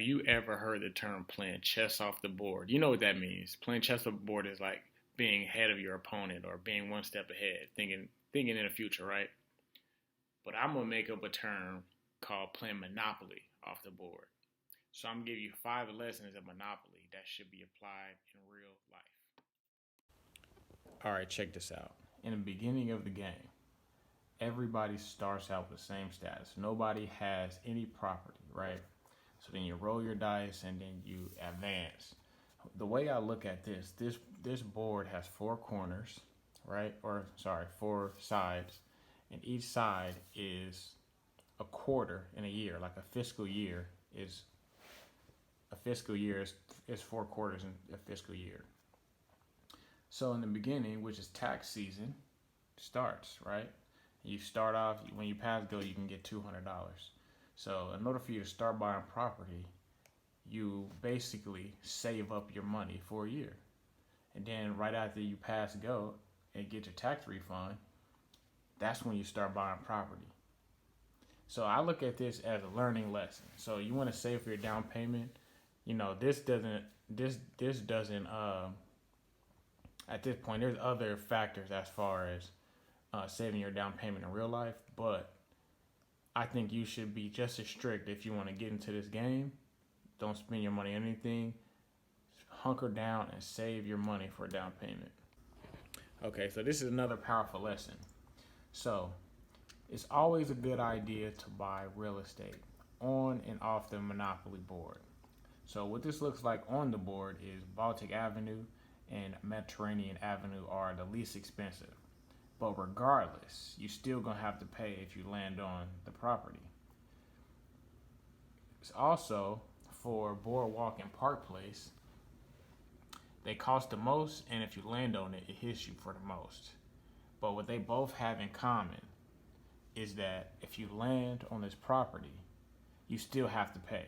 Have you ever heard the term playing chess off the board? You know what that means. Playing chess off the board is like being ahead of your opponent or being one step ahead, thinking in the future, right? But I'm gonna make up a term called playing Monopoly off the board. So I'm gonna give you 5 lessons of Monopoly that should be applied in real life. All right, check this out. In the beginning of the game, everybody starts out with the same status. Nobody has any property, right? So then you roll your dice and then you advance. The way I look at this board has 4 corners, right? Or sorry, 4 sides, and each side is a quarter in a year. Like a fiscal year is 4 quarters in a fiscal year. So in the beginning, which is tax season, starts, right? You start off, when you pass go, you can get $200. So in order for you to start buying property, you basically save up your money for a year. And then right after you pass go and get your tax refund, that's when you start buying property. So I look at this as a learning lesson. So you want to save for your down payment. This doesn't at this point, there's other factors as far as saving your down payment in real life, but I think you should be just as strict if you want to get into this game. Don't spend your money on anything. Hunker down and save your money for a down payment. Okay, so this is another powerful lesson. So it's always a good idea to buy real estate on and off the Monopoly board. So what this looks like on the board is Baltic Avenue and Mediterranean Avenue are the least expensive. But regardless, you still gonna have to pay if you land on the property. It's also for Boardwalk and Park Place, they cost the most, and if you land on it, it hits you for the most. But what they both have in common is that if you land on this property, you still have to pay.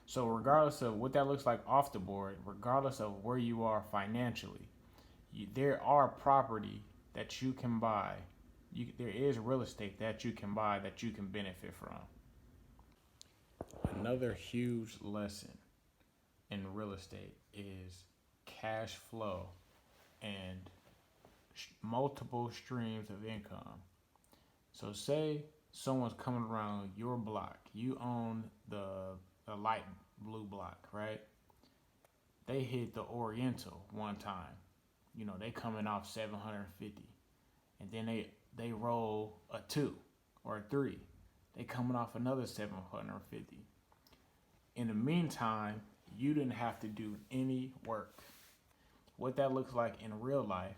So regardless of what that looks like off the board, regardless of where you are financially, there are property that you can buy. There is real estate that you can buy that you can benefit from. Another huge lesson in real estate is cash flow and multiple streams of income. So say someone's coming around your block. You own the light blue block, right? They hit the Oriental one time. They coming off 750. And then they roll a 2 or a 3. They coming off another 750. In the meantime, you didn't have to do any work. What that looks like in real life,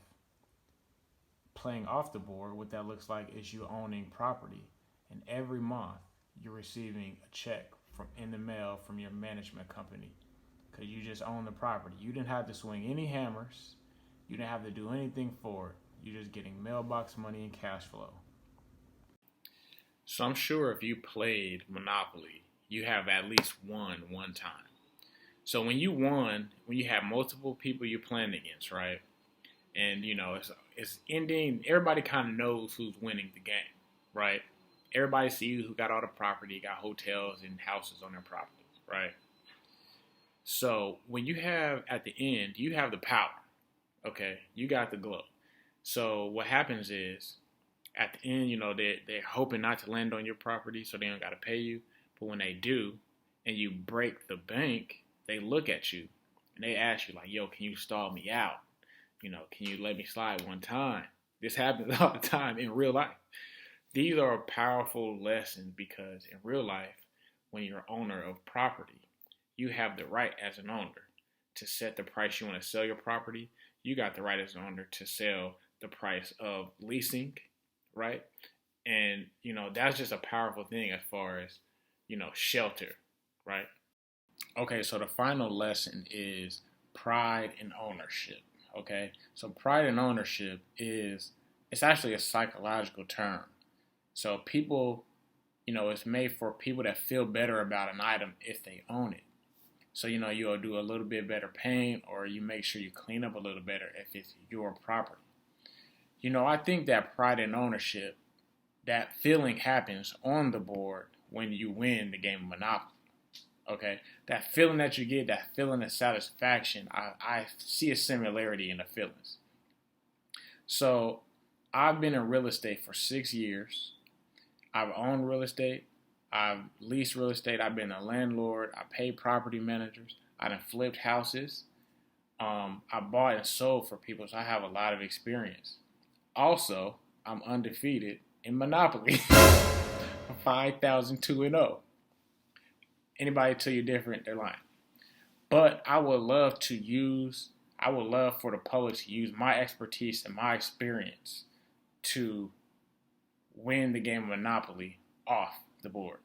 playing off the board, what that looks like is you owning property. And every month, you're receiving a check in the mail from your management company because you just own the property. You didn't have to swing any hammers. You didn't have to do anything for it. You're just getting mailbox money and cash flow. So I'm sure if you played Monopoly, you have at least won one time. So when you have multiple people you're playing against, right? And it's ending. Everybody kind of knows who's winning the game, right? Everybody sees who got all the property, got hotels and houses on their property, right? So when you have, at the end, you have the power, okay? You got the glow. So what happens is, at the end, they're hoping not to land on your property so they don't got to pay you. But when they do, and you break the bank, they look at you, and they ask you, like, yo, can you stall me out? Can you let me slide one time? This happens all the time in real life. These are powerful lessons because in real life, when you're owner of property, you have the right as an owner to set the price you want to sell your property. You got the right as an owner to sell the price of leasing, right? And, that's just a powerful thing as far as, shelter, right? Okay, so the final lesson is pride and ownership, okay? So pride and ownership it's actually a psychological term. So people, it's made for people that feel better about an item if they own it. So, you'll do a little bit better paint, or you make sure you clean up a little better if it's your property. I think that pride and ownership, that feeling happens on the board when you win the game of Monopoly. Okay, that feeling that you get, that feeling of satisfaction, I see a similarity in the feelings. So I've been in real estate for 6 years. I've owned real estate. I've leased real estate. I've been a landlord. I paid property managers. I done flipped houses. I bought and sold for people, so I have a lot of experience. Also, I'm undefeated in Monopoly. 5,002-0. Anybody tell you different, they're lying. But I would love for the public to use my expertise and my experience to win the game of Monopoly off the board.